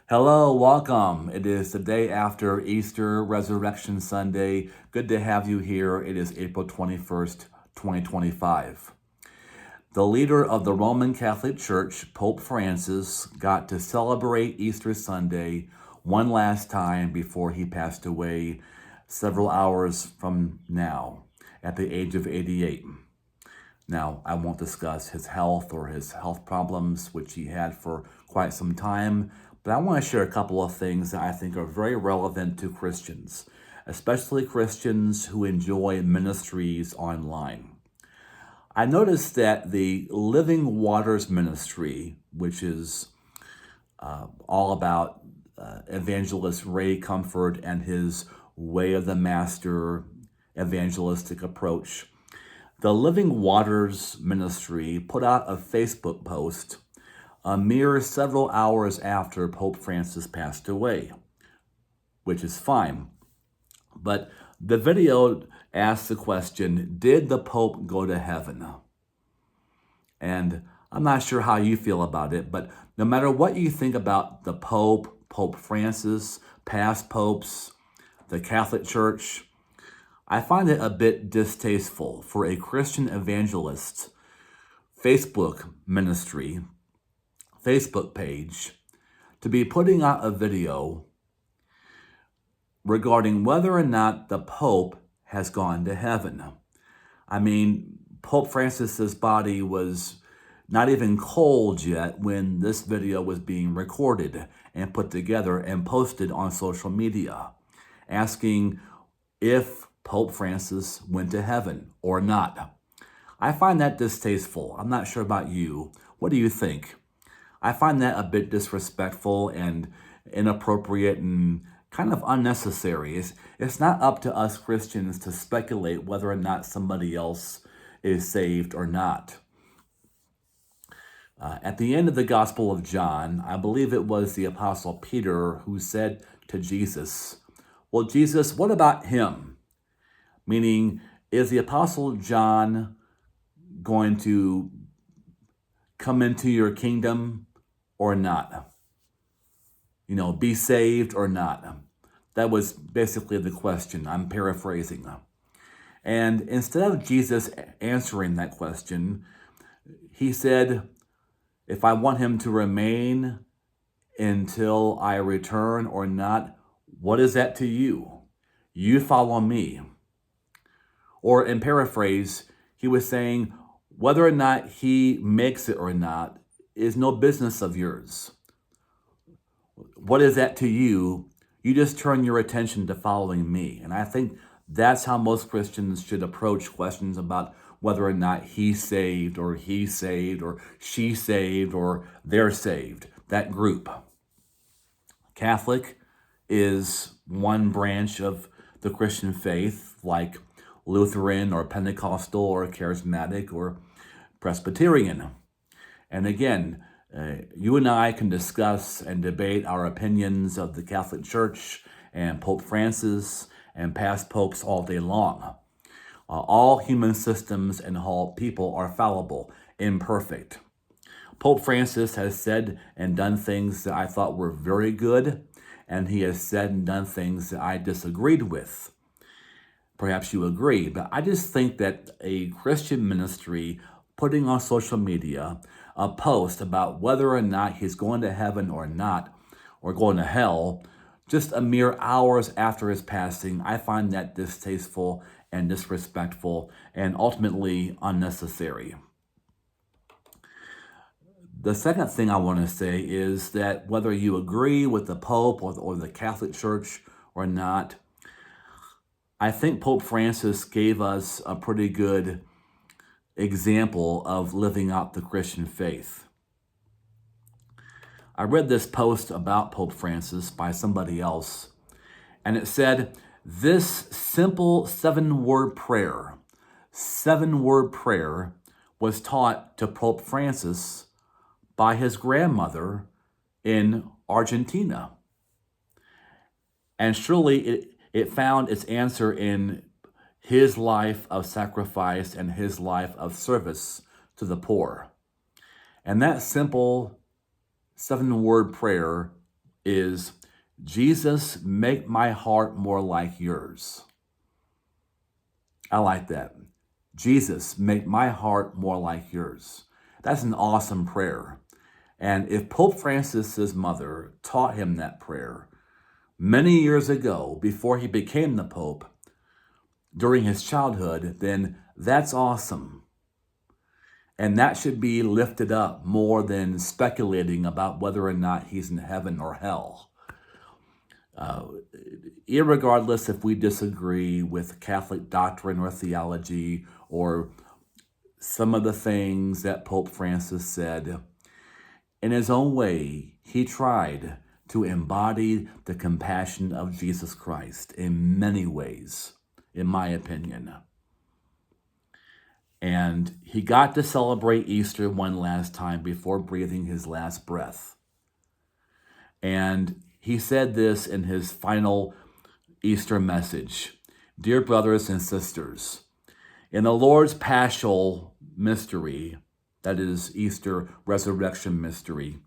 Hello, welcome. It is the day after Easter, Resurrection Sunday. Good to have you here. It is April 21st, 2025. The leader of the Roman Catholic Church, Pope Francis, got to celebrate Easter Sunday one last time before he passed away several hours from now at the age of 88. Now, I won't discuss his health or his health problems, which he had for quite some time, but I want to share a couple of things that I think are very relevant to Christians, especially Christians who enjoy ministries online. I noticed that the Living Waters ministry, which is all about evangelist Ray Comfort and his Way of the Master evangelistic approach, the Living Waters ministry put out a Facebook post a mere several hours after Pope Francis passed away, which is fine. But the video asks the question, did the Pope go to heaven? And I'm not sure how you feel about it, but no matter what you think about the Pope, Pope Francis, past popes, the Catholic Church, I find it a bit distasteful for a Christian evangelist Facebook ministry, Facebook page, to be putting out a video regarding whether or not the Pope has gone to heaven. I mean, Pope Francis's body was not even cold yet when this video was being recorded and put together and posted on social media, asking if Pope Francis went to heaven or not. I find that distasteful. I'm not sure about you. What do you think? I find that a bit disrespectful and inappropriate and kind of unnecessary. It's not up to us Christians to speculate whether or not somebody else is saved or not. At the end of the Gospel of John, I believe it was the Apostle Peter who said to Jesus, well, Jesus, what about him? Meaning, is the Apostle John going to come into your kingdom or not? You know, be saved or not? That was basically the question. I'm paraphrasing. And instead of Jesus answering that question, he said, if I want him to remain until I return or not, what is that to you? You follow me. Or in paraphrase, he was saying, whether or not he makes it or not is no business of yours. What is that to you? You just turn your attention to following me. And I think that's how most Christians should approach questions about whether or not he's saved or she saved or they're saved, that group. Catholic is one branch of the Christian faith, like Lutheran or Pentecostal or Charismatic or Presbyterian. And again, you and I can discuss and debate our opinions of the Catholic Church and Pope Francis and past popes all day long. All human systems and all people are fallible, imperfect. Pope Francis has said and done things that I thought were very good, and he has said and done things that I disagreed with. Perhaps you agree, but I just think that a Christian ministry putting on social media a post about whether or not he's going to heaven or not, or going to hell, just a mere hours after his passing, I find that distasteful and disrespectful and ultimately unnecessary. The second thing I want to say is that whether you agree with the Pope or the Catholic Church or not, I think Pope Francis gave us a pretty good example of living out the Christian faith. I read this post about Pope Francis by somebody else, and it said, this simple seven-word prayer was taught to Pope Francis by his grandmother in Argentina. And surely it found its answer in his life of sacrifice and his life of service to the poor. And that simple seven-word prayer is, Jesus, make my heart more like yours. I like that. Jesus, make my heart more like yours. That's an awesome prayer. And if Pope Francis's mother taught him that prayer many years ago, before he became the Pope, during his childhood, then that's awesome. And that should be lifted up more than speculating about whether or not he's in heaven or hell. Irregardless if we disagree with Catholic doctrine or theology or some of the things that Pope Francis said, in his own way, he tried to embody the compassion of Jesus Christ in many ways, in my opinion. And he got to celebrate Easter one last time before breathing his last breath. And he said this in his final Easter message: "Dear brothers and sisters, in the Lord's paschal mystery," that is Easter resurrection mystery,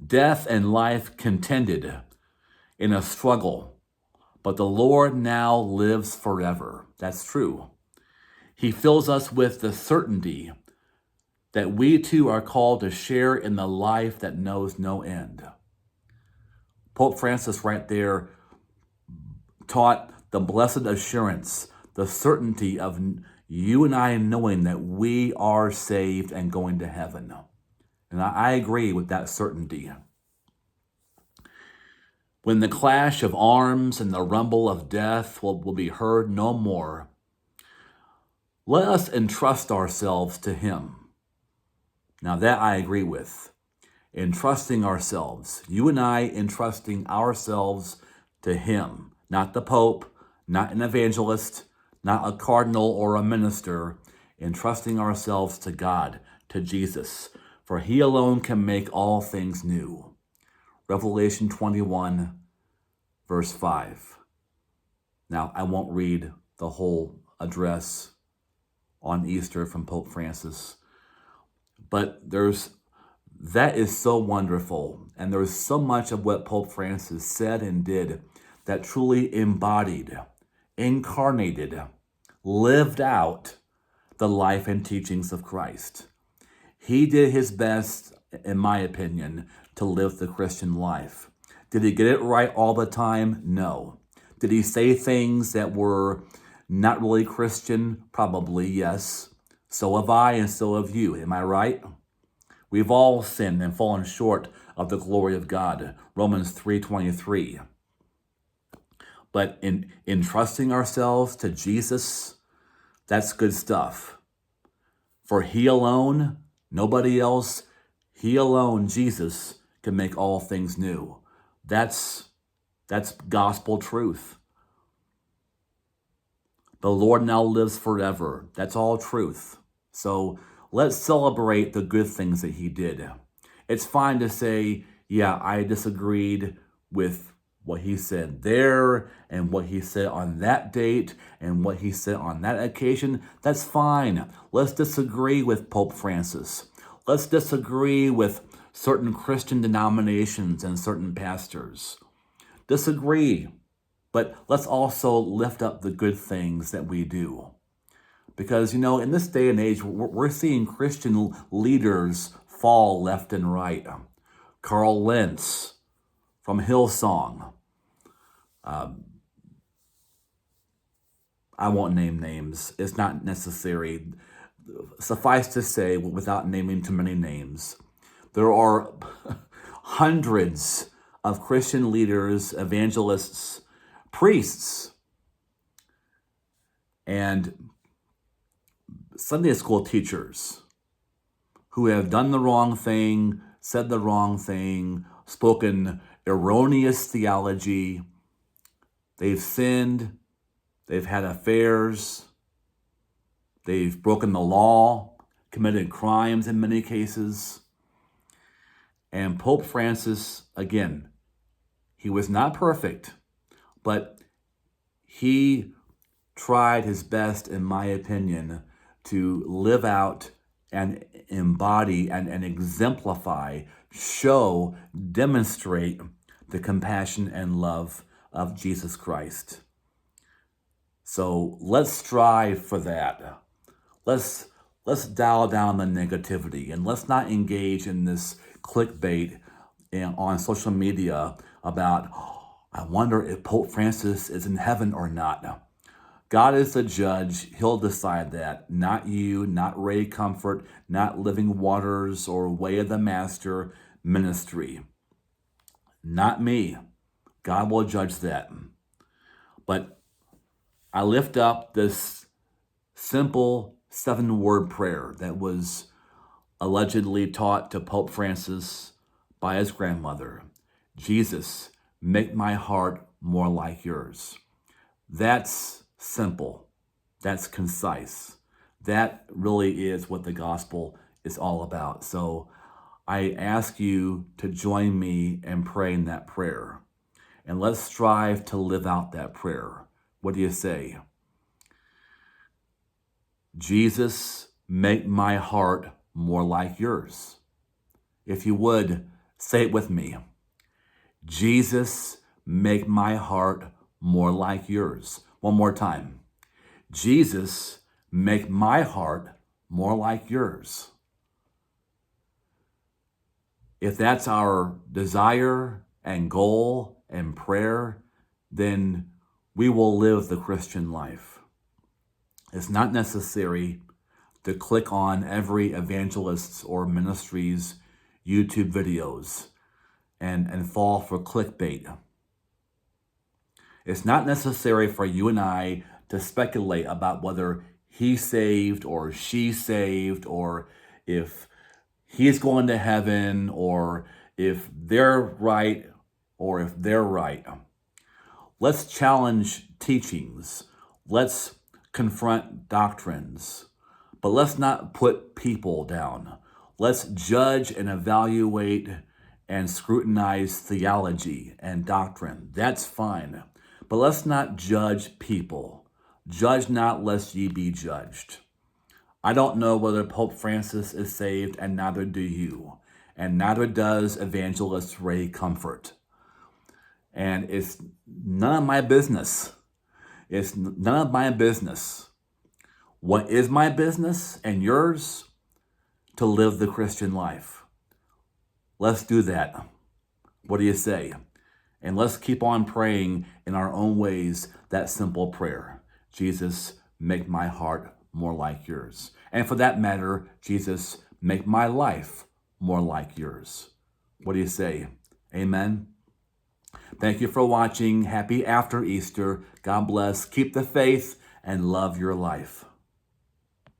"death and life contended in a struggle, but the Lord now lives forever." That's true. He fills us with the certainty that we too are called to share in the life that knows no end. Pope Francis right there taught the blessed assurance, the certainty of you and I knowing that we are saved and going to heaven. And I agree with that certainty. When the clash of arms and the rumble of death will be heard no more, let us entrust ourselves to him. Now that I agree with. Entrusting ourselves. You and I entrusting ourselves to him. Not the Pope, not an evangelist, not a cardinal or a minister. Entrusting ourselves to God, to Jesus. For he alone can make all things new. Revelation 21, verse 5. Now, I won't read the whole address on Easter from Pope Francis, but that is so wonderful, and there's so much of what Pope Francis said and did that truly embodied, incarnated, lived out the life and teachings of Christ. He did his best, in my opinion, to live the Christian life. Did he get it right all the time? No. Did he say things that were not really Christian? Probably, yes. So have I and so have you. Am I right? We've all sinned and fallen short of the glory of God. Romans 3:23. But in entrusting ourselves to Jesus, that's good stuff. For he alone, nobody else, he alone, Jesus, can make all things new. That's gospel truth. The Lord now lives forever. That's all truth. So let's celebrate the good things that he did. It's fine to say, yeah, I disagreed with what he said there and what he said on that date and what he said on that occasion. That's fine. Let's disagree with Pope Francis. Let's disagree with certain Christian denominations and certain pastors. Disagree. But let's also lift up the good things that we do. Because, in this day and age, we're seeing Christian leaders fall left and right. Carl Lentz from Hillsong. I won't name names. It's not necessary. Suffice to say, without naming too many names, there are hundreds of Christian leaders, evangelists, priests, and Sunday school teachers who have done the wrong thing, said the wrong thing, spoken erroneous theology. They've sinned. They've had affairs. They've broken the law, committed crimes in many cases. And Pope Francis, again, he was not perfect, but he tried his best, in my opinion, to live out and embody and exemplify, show, demonstrate the compassion and love of Jesus Christ. So let's strive for that. Let's dial down the negativity, and let's not engage in this clickbait on social media about, "Oh, I wonder if Pope Francis is in heaven or not." God is the judge. He'll decide that. Not you, not Ray Comfort, not Living Waters or Way of the Master ministry. Not me. God will judge that. But I lift up this simple 7-word prayer that was allegedly taught to Pope Francis by his grandmother. Jesus, make my heart more like yours. That's simple. That's concise. That really is what the gospel is all about. So I ask you to join me in praying that prayer. And let's strive to live out that prayer. What do you say? Jesus, make my heart more like yours. If you would, say it with me. Jesus, make my heart more like yours. One more time. Jesus, make my heart more like yours. If that's our desire and goal and prayer, then we will live the Christian life. It's not necessary to click on every evangelist's or ministry's YouTube videos and fall for clickbait. It's not necessary for you and I to speculate about whether he's saved or she's saved, or if he's going to heaven, or if they're right or if they're right. Let's challenge teachings. Let's confront doctrines. But let's not put people down. Let's judge and evaluate and scrutinize theology and doctrine. That's fine. But let's not judge people. Judge not, lest ye be judged. I don't know whether Pope Francis is saved, and neither do you. And neither does Evangelist Ray Comfort. And it's none of my business. It's none of my business. What is my business and yours? To live the Christian life. Let's do that. What do you say? And let's keep on praying in our own ways that simple prayer. Jesus, make my heart more like yours. And for that matter, Jesus, make my life more like yours. What do you say? Amen. Thank you for watching. Happy after Easter. God bless. Keep the faith and love your life.